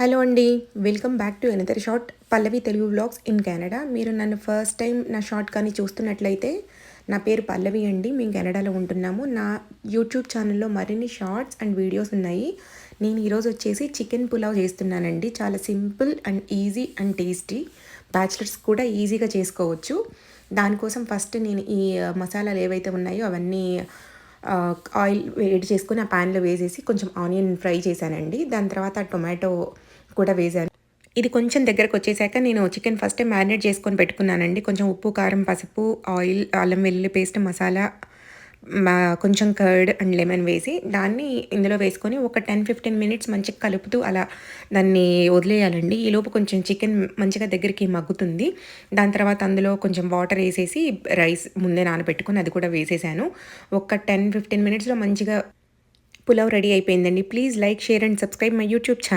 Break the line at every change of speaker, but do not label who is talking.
Hello అండి. Welcome back to another short Pallavi Telugu vlogs in Canada. మీరు నన్ను first time నా షార్ట్ కానీ చూస్తున్నట్లయితే నా పేరు పల్లవి అండి. మేము కెనడాలో ఉంటున్నాము. నా యూట్యూబ్ ఛానల్లో మరిన్ని షార్ట్స్ అండ్ వీడియోస్ ఉన్నాయి. నేను ఈరోజు వచ్చేసి చికెన్ పులావ్ చేస్తున్నానండి. చాలా simple and easy and tasty. Bachelors కూడా ఈజీగా చేసుకోవచ్చు. దానికోసం ఫస్ట్ నేను ఈ మసాలాలు ఏవైతే ఉన్నాయో అవన్నీ ఆయిల్ వేడి చేసుకొని ఆ ప్యాన్లో వేసేసి కొంచెం ఆనియన్ ఫ్రై చేశానండి. దాని తర్వాత టొమాటో కూడా వేశాను. ఇది కొంచెం దగ్గరకు వచ్చేసాక నేను చికెన్ ఫస్టే మ్యారినేట్ చేసుకొని పెట్టుకున్నానండి. కొంచెం ఉప్పు, కారం, పసుపు, ఆయిల్, అల్లం వెల్లుల్లి పేస్ట్, మసాలా, కొంచెం కర్డ్ అండ్ లెమన్ వేసి దాన్ని ఇందులో వేసుకొని ఒక 10-15 మినిట్స్ మంచిగా కలుపుతూ అలా దాన్ని వదిలేయాలండి. ఈలోపు కొంచెం చికెన్ మంచిగా దగ్గరికి మగ్గుతుంది. దాని తర్వాత అందులో కొంచెం వాటర్ వేసేసి రైస్ ముందే నానబెట్టుకొని అది కూడా వేసేసాను. ఒక 10-15 మినిట్స్లో మంచిగా పులావ్ రెడీ అయిపోయిందండి. Please like, share and subscribe my YouTube channel.